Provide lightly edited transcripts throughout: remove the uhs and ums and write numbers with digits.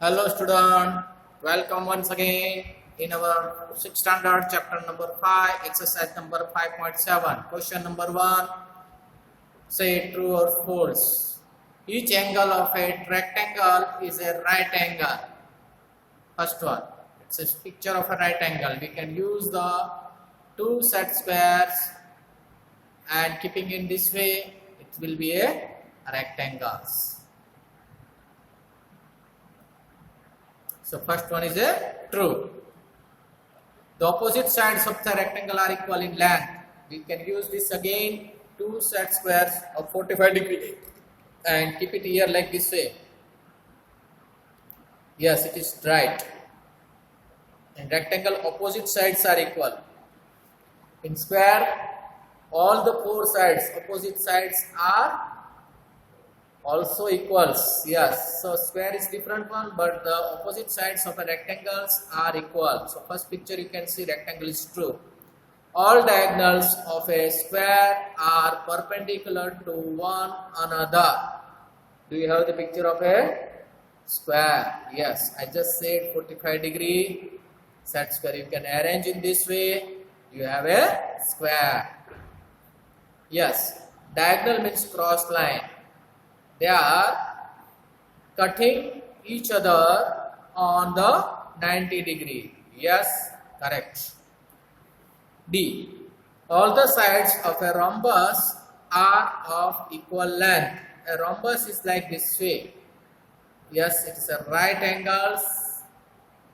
Hello student, welcome once again in our 6th standard chapter number 5, exercise number 5.7. Question number 1, say true or false. Each angle of a rectangle is a right angle. First one, it's a picture of a right angle. We can use the two set squares and keeping in this way, it will be a rectangles. So first one is a true. The opposite sides of the rectangle are equal in length. We can use this again, two set squares of 45 degree and keep it here like this way. Yes, it is right. In rectangle, opposite sides are equal. In square, all the four sides, opposite sides are also equals. Yes, so square is different one, but the opposite sides of a rectangles are equal. So first picture you can see rectangle is true. All diagonals of a square are perpendicular to one another. Do you have the picture of a square? Yes, I just said 45 degree set square. You can arrange in this way. You have a square. Yes, diagonal means cross line. They are cutting each other on the 90 degree. Yes, correct. D. All the sides of a rhombus are of equal length. A rhombus is like this way. Yes, it is a right angles.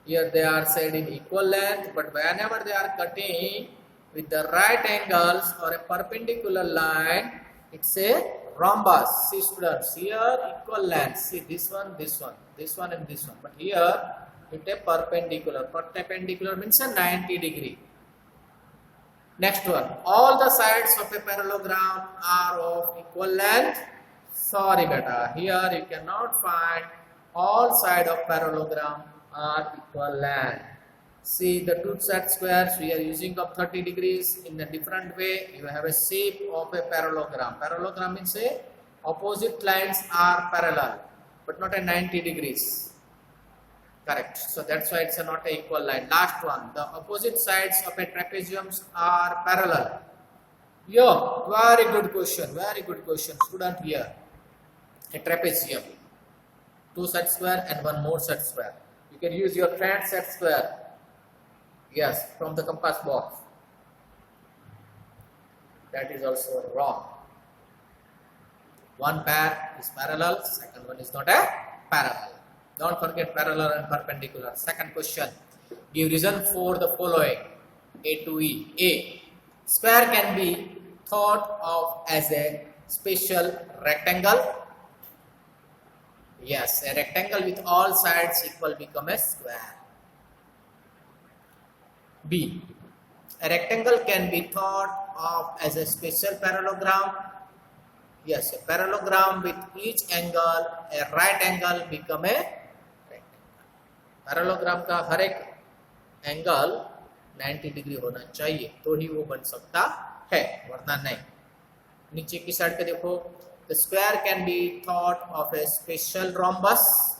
Here they are said in equal length, but whenever they are cutting with the right angles or a perpendicular line, it's a rhombus. See students, here equal length. See this one and this one. But here it a perpendicular. Perpendicular means a 90 degree. Next one. All the sides of a parallelogram are of equal length. Sorry beta. Here you cannot find all sides of parallelogram are equal length. See the two set squares we are using of 30 degrees in a different way. You have a shape of a parallelogram. Parallelogram means a opposite lines are parallel but not a 90 degrees. Correct. So that's why it's a not a equal line. Last one. The opposite sides of a trapezium are parallel. Yo, very good question. Very good question. Student here. A trapezium. Two set square and one more set square. You can use your friend set square. Yes, from the compass box. That is also wrong. One pair is parallel, second one is not a parallel. Don't forget parallel and perpendicular. Second question. Give reason for the following. A to E. A. Square can be thought of as a special rectangle. Yes, a rectangle with all sides equal become a square. B. A rectangle can be thought of as a special parallelogram. Yes, a parallelogram with each angle, a right angle become a rectangle. Parallelogram का हर एक angle 90 degree होना चाहिए तो ही वो बन सकता है, वरना नहीं. नीचे की साइड पे देखो, the square can be thought of a special rhombus.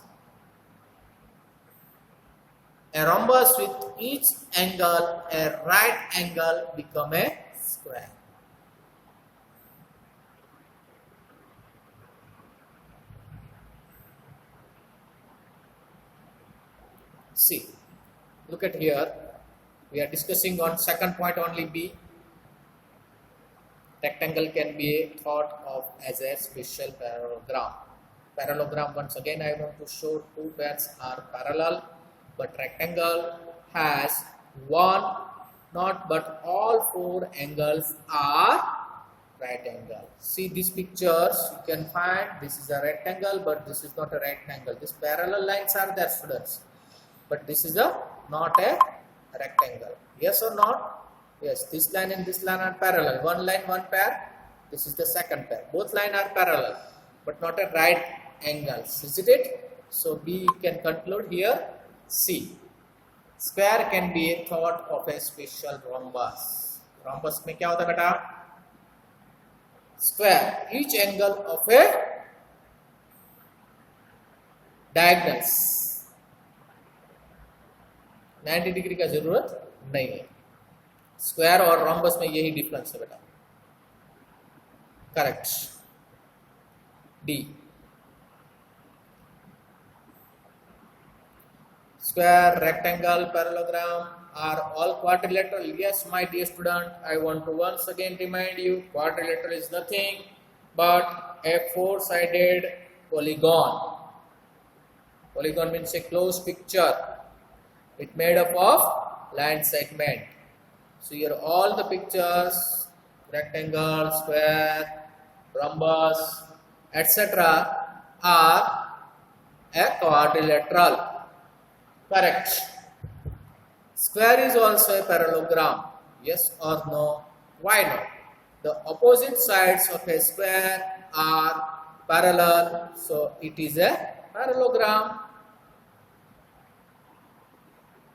A rhombus with each angle, a right angle become a square. See, look at here. We are discussing on second point only B. Rectangle can be thought of as a special parallelogram. Parallelogram, once again I want to show two pairs are parallel. But rectangle has one, not but all four angles are right angle. See these pictures, you can find this is a rectangle, but this is not a rectangle. These parallel lines are there, students, but this is not a rectangle. Yes or not? Yes, this line and this line are parallel. One line, one pair. This is the second pair. Both lines are parallel, but not a right angles. Isn't it? So B can conclude here. C. Square can be thought of a special rhombus. Rhombus में क्या होता है बेटा? Square. Each angle of a diagonals 90 degree का जरूरत नहीं है। Square और रोम्बस में यही डिफरेंस है बेटा। Correct, D. Square, rectangle, parallelogram are all quadrilateral. Yes, my dear student, I want to once again remind you, quadrilateral is nothing but a four-sided polygon. Polygon means a closed picture. It made up of line segment. So here all the pictures, rectangle, square, rhombus, etc. are a quadrilateral. Correct. Square is also a parallelogram. Yes or no? Why not? The opposite sides of a square are parallel, so it is a parallelogram.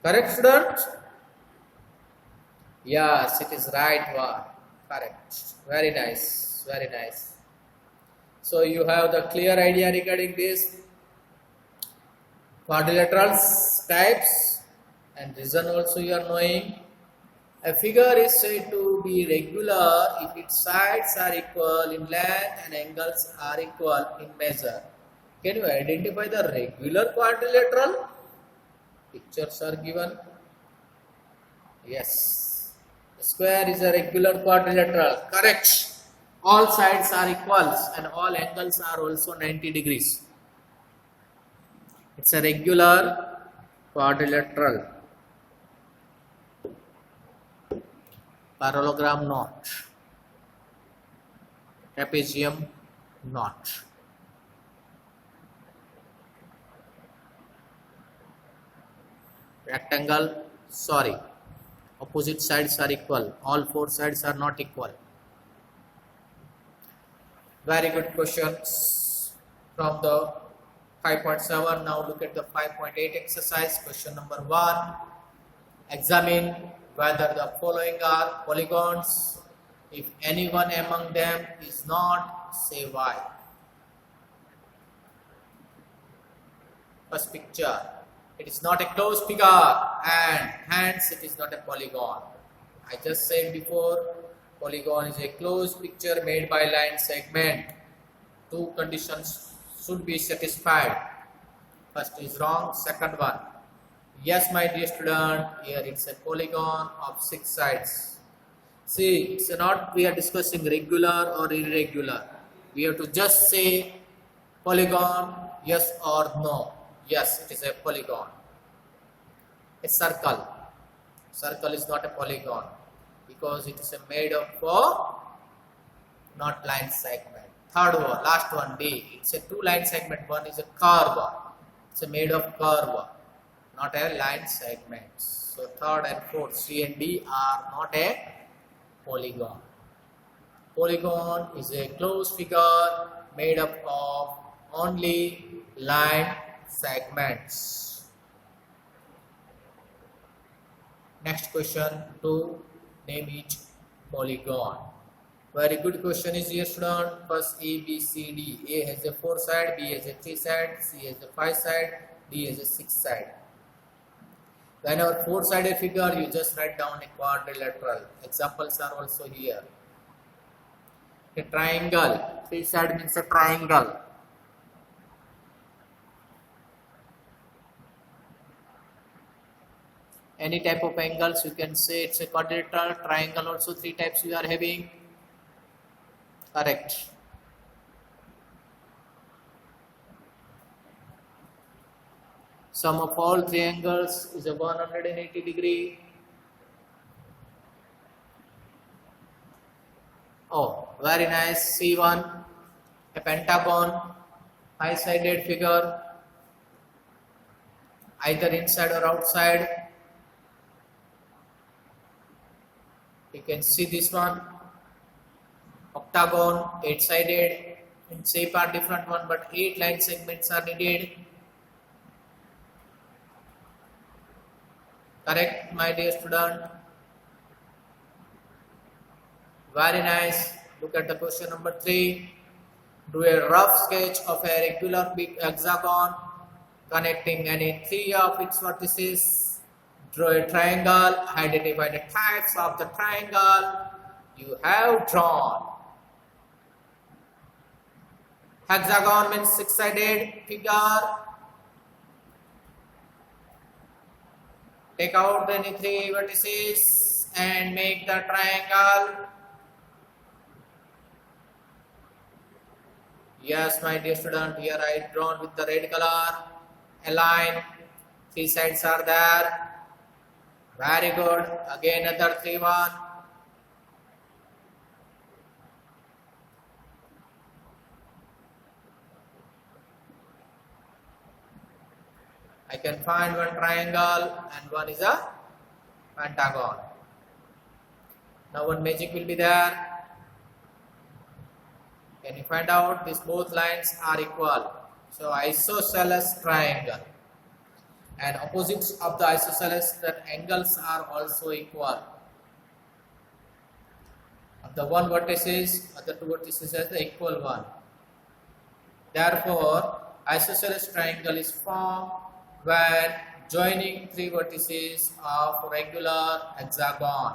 Correct, student? Yes, it is right one. Correct. Very nice. Very nice. So you have the clear idea regarding this quadrilaterals types, and reason also you are knowing. A figure is said to be regular if its sides are equal in length and angles are equal in measure. Can you identify the regular quadrilateral? Pictures are given. Yes. The square is a regular quadrilateral. Correct. All sides are equals and all angles are also 90 degrees. It's a regular quadrilateral. Parallelogram not. Trapezium not. Rectangle, sorry. Opposite sides are equal. All four sides are not equal. Very good questions from the 5.7. Now look at the 5.8 exercise. Question number 1. Examine whether the following are polygons. If any one among them is not, say why. First picture. It is not a closed figure and hence it is not a polygon. I just said before, polygon is a closed picture made by line segment. Two conditions should be satisfied. First is wrong, second one. Yes, my dear student, here it's a polygon of 6 sides. See, it's not we are discussing regular or irregular. We have to just say polygon, yes or no. Yes, it is a polygon. A circle. Circle is not a polygon because it is made up of not line segment. Third one, last one, D. It's a 2 line segment. One is a curve. It's made of curve, not a line segment. So third and fourth, C and D are not a polygon. Polygon is a closed figure made up of only line segments. Next question, to name each polygon. Very good question is here, student. First, A, B, C, D. A has a 4 side, B has a 3 side, C has a 5 side, D has a 6 side. Whenever 4-sided figure, you just write down a quadrilateral. Examples are also here. A triangle. 3 side means a triangle. Any type of angles, you can say it's a quadrilateral. Triangle also 3 types we are having. Correct. Sum of all triangles is a 180 degree. Oh, very nice. C1, a pentagon, 5-sided figure, either inside or outside. You can see this one. Octagon, 8-sided. In shape are different one, but 8 line segments are needed. Correct, my dear student. Very nice. Look at the question number 3. Do a rough sketch of a regular big hexagon connecting any 3 of its vertices. Draw a triangle, identify the types of the triangle you have drawn. Hexagon means six-sided figure. Take out any three vertices and make the triangle. Yes, my dear student, here I drawn with the red color. A line, three sides are there. Very good. Again another three one. I can find one triangle and one is a pentagon. Now one magic will be there. Can you find out these both lines are equal? So isosceles triangle. And opposites of the isosceles angles are also equal. Of the one vertices, other two vertices has the equal one. Therefore, isosceles triangle is formed when joining three vertices of regular hexagon.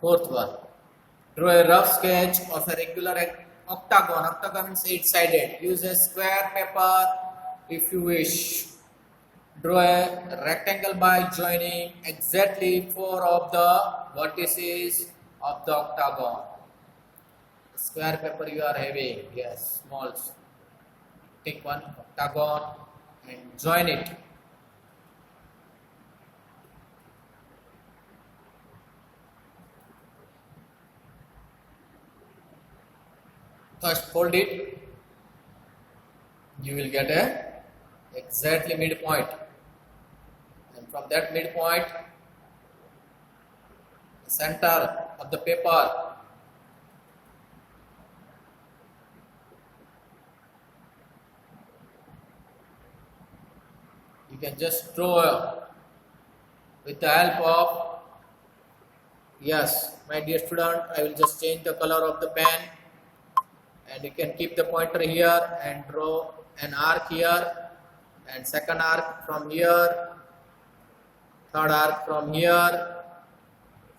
Fourth one, draw a rough sketch of a regular octagon. Octagon is 8-sided. Use a square paper if you wish. Draw a rectangle by joining exactly 4 of the vertices of the octagon. Square paper you are having, yes, small. Take one octagon and join it. First fold it, you will get a exactly midpoint, and from that midpoint, the center of the paper, you can just draw with the help of, yes, my dear student, I will just change the color of the pen. And you can keep the pointer here and draw an arc here, and second arc from here, third arc from here,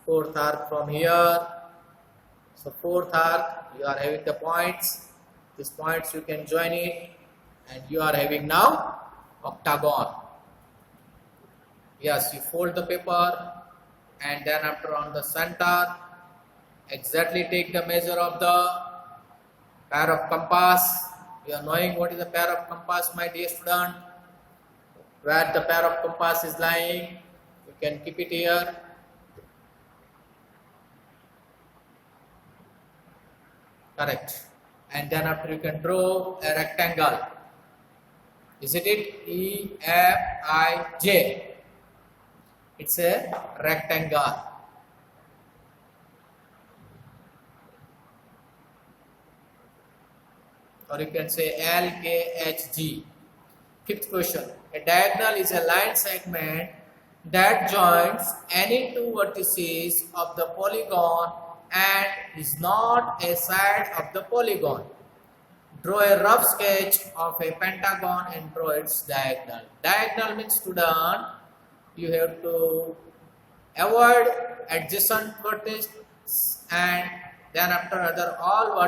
fourth arc from here. So fourth arc you are having the points. These points you can join it, and you are having now octagon. Yes, you fold the paper, and then after on the center, exactly take the measure of the pair of compass. You are knowing what is the pair of compass, my dear student. Where the pair of compass is lying, you can keep it here. Correct. And then after you can draw a rectangle. Isn't it? E-F-I-J. It's a rectangle. Or you can say LKHG. Fifth question. A diagonal is a line segment that joins any two vertices of the polygon and is not a side of the polygon. Draw a rough sketch of a pentagon and draw its diagonal. Diagonal means, student, you have to avoid adjacent vertices, and then after other all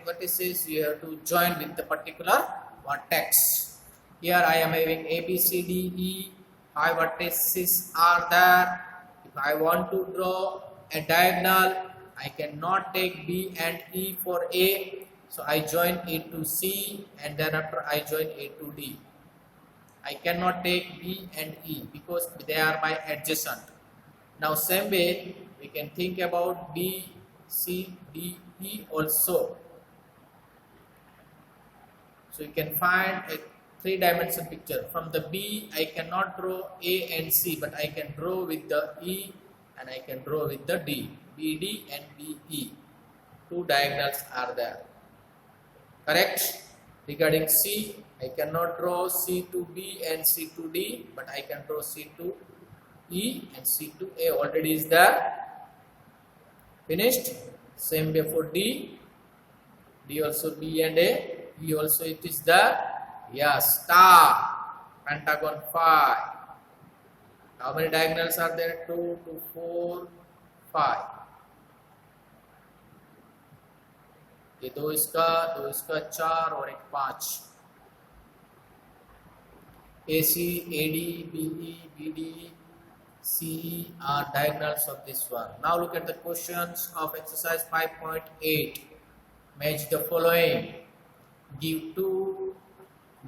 vertices you have to join with the particular vertex. Here I am having A, B, C, D, E. 5 vertices are there. If I want to draw a diagonal, I cannot take B and E for A. So I join A to C, and then after I join A to D. I cannot take B and E because they are my adjacent. Now same way we can think about B, C, D, E also. So you can find a 3-dimensional picture. From the B I cannot draw A and C, but I can draw with the E and I can draw with the D. BD and BE. 2 diagonals are there. Correct? Regarding C, I cannot draw C to B and C to D, but I can draw C to E and C to A. Already is there. Finished? Same way for D. D also B and A. E also it is there. Yes, star. Pentagon 5. How many diagonals are there? 2, 2, 4, 5. ये दो इसका 4 और एक 5. AC, AD, BE, BD, CE are diagonals of this one. Now look at the questions of exercise 5.8. Match the following. Give two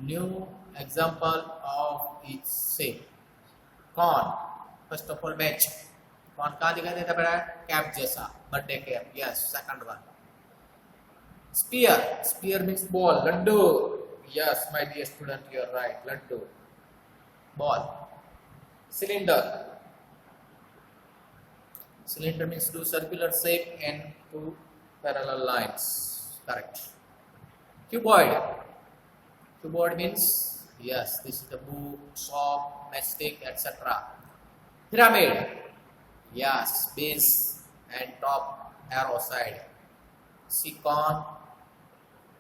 new example of each shape. कौन? First of all match. कौन कहाँ दिखाई देता बड़ा? Cap जैसा. Birthday cap. Yes. Second one. Spear. Spear means ball. Laddu. Yes, my dear student, you are right. Laddu. Ball. Cylinder. Cylinder means two circular shape and two parallel lines. Correct. Cuboid. Cuboid means, yes, this is the book, shop, matchstick, etc. Pyramid. Yes, base and top arrow side. Cone,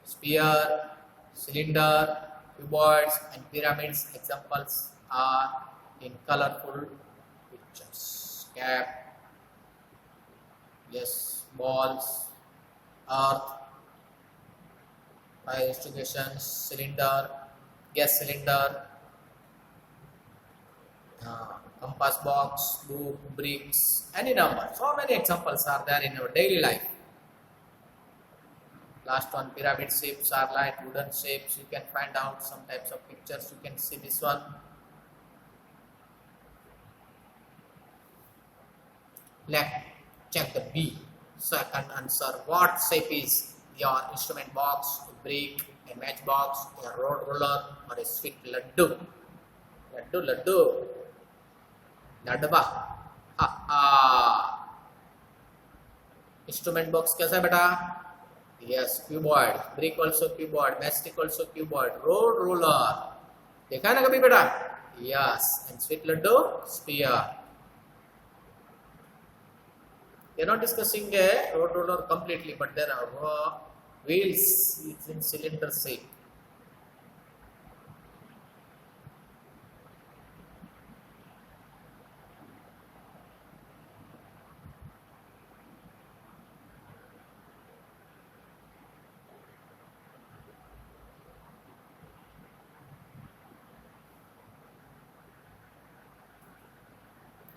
sphere, cylinder, cuboids and pyramids examples are in colorful pictures. Cap, yes, balls, earth, fire extinguishers, cylinder, gas cylinder, compass box, book, bricks, any number. So many examples are there in our daily life. Last one, pyramid shapes are like wooden shapes. You can find out some types of pictures. You can see this one. Let's check the B. Second answer. What shape is your instrument box, a brick, a matchbox, a road roller, or a sweet laddu? Laddu, laddu. Ladduba. Ha ha. Instrument box कैसा है बेटा? Yes, cuboid. Brick also cuboid. Matchstick also cuboid. Road roller. देखा है ना कभी बेटा? Yes. And sweet laddu, sphere. We are not discussing a road roller completely, but there are wheels. It's in cylinder shape.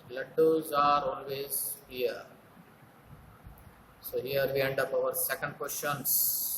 Laddus are always here. So here we end up our second questions.